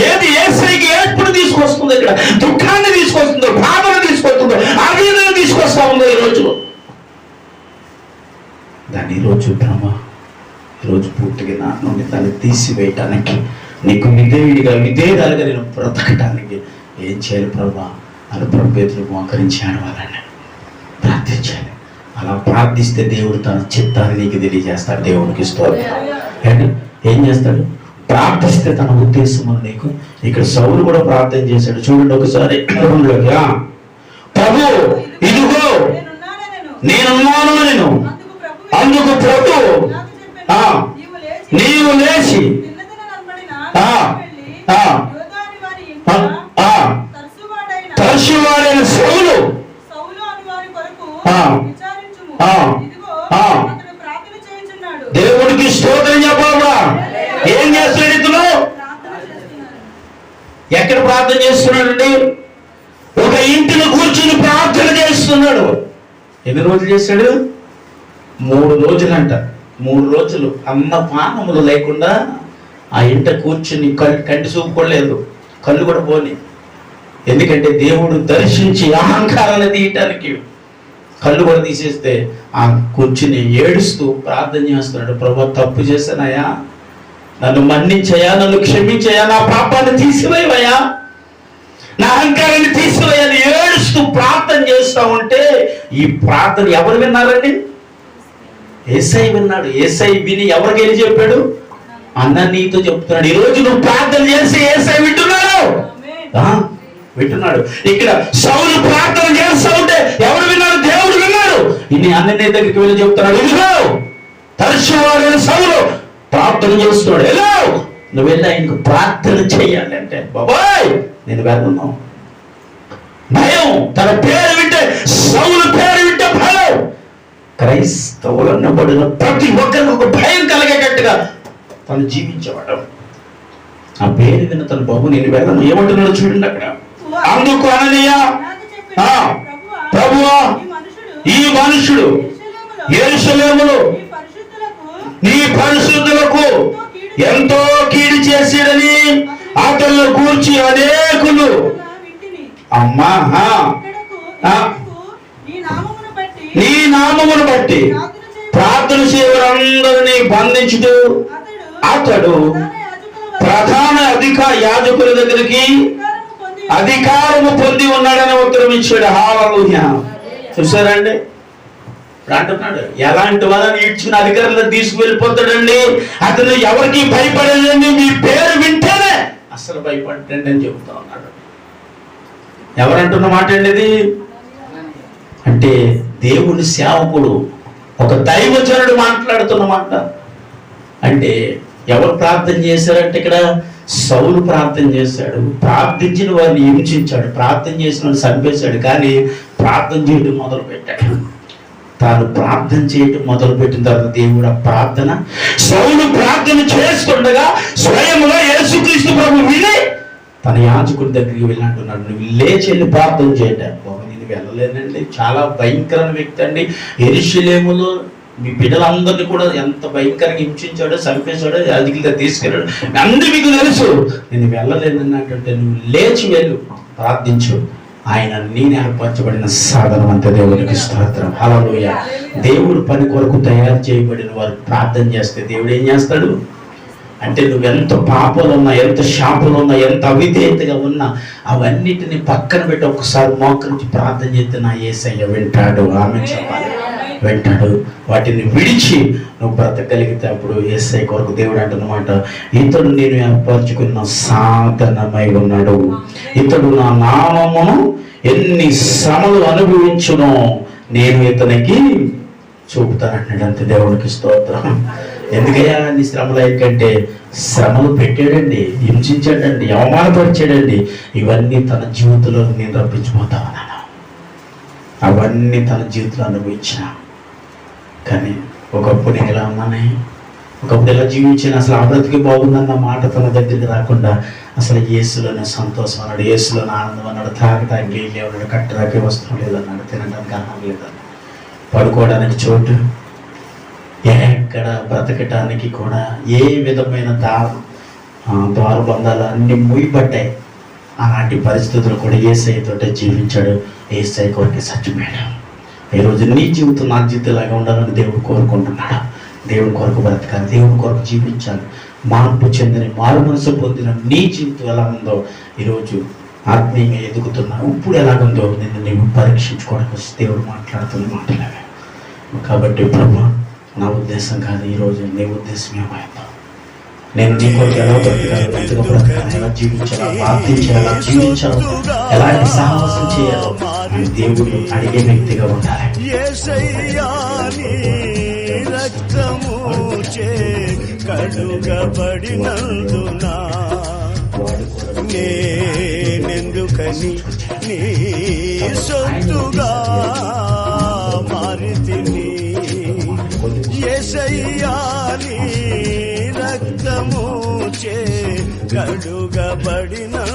ఏది యేసుకి ఎప్పుడు తీసుకొస్తుందో, ఇక్కడ దుఃఖాన్ని తీసుకొస్తుందో, బాధను తీసుకొస్తుందో, ఆవేదన తీసుకొస్తా ఉందో ఈరోజు దాన్ని ఈరోజు పూర్తిగా నా నుండి దాన్ని తీసివేయటానికి, నీకు విధేయురాలుగా నేను బ్రతకటానికి ఏం చేయాలి ప్రభా అని ప్రభుత్వం మోకరించాడు. వాళ్ళని ప్రార్థించాలి. అలా ప్రార్థిస్తే దేవుడు తన చిత్తాన్ని నీకు తెలియజేస్తాడు. దేవునికి స్తోత్రం. ఏం చేస్తాడు? ప్రార్థిస్తే తన ఉద్దేశం నీకు. ఇక్కడ సౌలు కూడా ప్రార్థన చేశాడు. చూడండి ఒకసారి ప్రభు ఇదిగో నేనున్నాను నేను. అందుకు ప్రభు నీవు లేచి తర్షువాడైన సౌలు దేవుడికి స్తోత్రం చెప్పాలా? ఏం చేస్తున్నాడు ఇతను? ఎక్కడ ప్రార్థన చేస్తున్నాడండి? ఒక ఇంటిని కూర్చుని ప్రార్థన చేస్తున్నాడు. ఎన్ని రోజులు చేశాడు? 3 రోజులంట. 3 రోజులు అన్నపానములు లేకుండా ఆ ఇంట కూర్చుని కంటి చూపుకోలేదు, కళ్ళు కూడా పోని. ఎందుకంటే దేవుడు దర్శించి అహంకారాన్ని తీయటానికి కళ్ళు కూడా తీసేస్తే ఆ కూర్చుని ఏడుస్తూ ప్రార్థన చేస్తున్నాడు. ప్రభు తప్పు చేశానయ్యా, నన్ను మన్నించయా, నన్ను క్షమించయా, నా పాపాన్ని తీసివేయవయ్యా, నా అహంకారాన్ని తీసివేయని ఏడుస్తూ ప్రార్థన చేస్తా ఉంటే ఈ ప్రార్థన ఎవరు విన్నారండి? యేసై విన్నాడు. యేసై విని ఎవరికి వెళ్ళి చెప్పాడు? అన్న నీతో చెప్తున్నాడు. ఈరోజు నువ్వు ప్రార్థన చేసి యేసై వింటున్నాడు. ఇక్కడ సౌలు ప్రార్థన చేస్తూ ఉంటే ఎవరు విన్నారు? దేవుడు విన్నాడు. ఇన్ని అన్నని దగ్గరికి వెళ్ళి చెప్తున్నాడు, ఇదిగో తర్షువాడైన సౌలు ప్రార్థన చేస్తున్నాడు, ఎలా నువ్వు వెళ్ళి ఆయనకు ప్రార్థన చెయ్యాలి అంటే బాబాయ్ నేను వెళ్తున్నాను. భయం, తన పేరు వింటే, సౌలు పేరు వింటే భయం. క్రైస్తవులు అన్నబడిన ప్రతి ఒక్కరికి ఒక భయం కలిగేటట్టుగా తను జీవించేవాడు. ఆ పేరు విన్న తన బాబు నేను వెళ్ళను ఏమంటున్నాడు చూడండి అక్కడ. అందుకు అననీయ ప్రభువా ఈ మనుషుడు యెరూషలేములో నీ పరిశుద్ధులకు ఎంతో కీడు చేసిడని అతన్ని గూర్చి అనేకులు అమ్మా నీ నామమును బట్టి ప్రార్థన చేయవారందరినీ బంధించుతూ అతడు ప్రధాన యాజకుల దగ్గరికి అధికారము పొంది ఉన్నాడని ఉత్తరం ఇచ్చాడు. హల్లెలూయా. చూసారండి? అంటున్నాడు ఎలాంటి వాళ్ళని ఇచ్చిన అధికారులను తీసుకువెళ్ళిపోతాడండి. అతను ఎవరికి భయపడేదండి, మీ పేరు వింటేనే అసలు భయపడండి అని చెబుతా ఉన్నాడు. ఎవరంటున్న మాట అండి ఇది? అంటే దేవుని సేవకుడు, ఒక దైవజనుడు మాట్లాడుతున్న మాట. అంటే ఎవరు ప్రార్థన చేశారంటే ఇక్కడ సౌలు ప్రార్థన చేశాడు. ప్రార్థించిన వారిని హింసించాడు, ప్రార్థన చేసిన వాడిని చంపేశాడు. కానీ ప్రార్థన చేయడం మొదలు పెట్టాడు. తాను ప్రార్థన చేయడం మొదలు పెట్టిన తర్వాత దేవుడు ఆ ప్రార్థన, సౌలు ప్రార్థన చేస్తుండగా స్వయంగా యేసుక్రీస్తు ప్రభు విని తన యాజకుడి దగ్గరికి వెళ్ళినట్టున్నాడు, నువ్వు లేచి వెళ్ళి ప్రార్థన చేయటం. నేను వెళ్ళలేనండి, చాలా భయంకరమైన వ్యక్తి అండి. యెరూషలేములో మీ బిడ్డలందరినీ కూడా ఎంత భయంకరంగా హింసించాడో, చంపేశాడో, యాజకులుగా తీసుకెళ్ళాడు, అందరూ మీకు తెలుసు. నేను వెళ్ళలేనన్నట్టుంటే నువ్వు లేచి వెళ్ళు, ప్రార్థించు. ఆయన నేను ఏర్పరచబడిన సాధనం అంతే. దేవునికి స్తోత్రం. హల్లెలూయా. దేవుడు పని కొరకు తయారు చేయబడిన వారు ప్రార్థన చేస్తే దేవుడు ఏం చేస్తాడు అంటే, నువ్వెంత పాపలు ఉన్నా, ఎంత శాపలు ఉన్నా, ఎంత అవిధేయతగా ఉన్నా అవన్నిటిని పక్కన పెట్టి ఒకసారి మోకరించి ప్రార్థన చేస్తే నా యేసయ్య వింటాడు. ఆమె చెప్పాలి. వింటాడు. వాటిని విడిచి నువ్వు బ్రతకగలిగితే అప్పుడు యేసయ్య కొరకు దేవుడు అంటున్నమాట, ఇతడు నేను ఏర్పరచుకున్న సాధనమై ఉన్నాడు, ఇతడు నా నామమును ఎన్ని శ్రమలు అనుభవించునో నేను ఇతనికి చూపుతానంటున్నాడు. అంతే. దేవుడికి స్తోత్రం. ఎందుకయ్యా అన్ని శ్రమలు? ఎందుకంటే శ్రమలు పెట్టాడండి, హింసించాడండి, అవమానపరిచాడండి. ఇవన్నీ తన జీవితంలో నేను రప్పించిపోతామన్నాను. అవన్నీ తన జీవితంలో అనుభవించిన. కానీ ఒకప్పుడు నేను ఎలా ఉన్నానే, ఒకప్పుడు ఎలా జీవించిన, అసలు ఆ బ్రతికి బాగుందన్న మాట తన దగ్గరికి రాకుండా అసలు యేసులోనే సంతోషం అన్నాడు, యేసులోనే ఆనందం అన్నాడు, త్రాగటానికి నీళ్ళు అన్నాడు, కట్టడానికి వస్త్రం లేదన్నాడు, తినడానికి అన్నం లేదన్నాడు, పడుకోవడానికి చోటు, ఎక్కడ బ్రతకటానికి కూడా ఏ విధమైన ద్వారబంధాలు అన్ని ముయ్యబడ్డాయి. అలాంటి పరిస్థితులు కూడా యేసయ్యతోటే జీవించాడు. యేసయ్య కొరకే చచ్చిపోయాడు. ఈరోజు నీ జీవితం నా జీవితంలాగా ఉండాలని దేవుడు కోరుకుంటున్నాడు. దేవుడి కొరకు బ్రతకాలి, దేవుడి కొరకు జీవించాలి. మార్పు చెందిన, మారు మనసు పొందిన నీ జీవితం ఎలా ఉందో, ఈరోజు ఆత్మీయంగా ఎదుగుతున్నా ఇప్పుడు ఎలాగుందో నిన్ను నీవు పరీక్షించుకోవడానికి దేవుడు మాట్లాడుతున్న మాటలాగా. కాబట్టి ప్రభు, నా ఉద్దేశం కాదు ఈరోజు, నీ ఉద్దేశం ఏమైందో, నేను నీ కొరకు ఎలా బ్రతకాలి, ఎంతగా బ్రతకాలి, ఎలా జీవించాలా, ప్రార్థించాలి, ఎలా జీవించాలి, ఎలాంటి సాహసం చేయాలో అని దేవుడు అడిగే వ్యక్తిగా ఉండాలి. కడుగబడినందునా నేనెందుకని నీ సొత్తుగా మారితిని. యేసయ్యా నీ రక్తము చే కడుగబడినందునా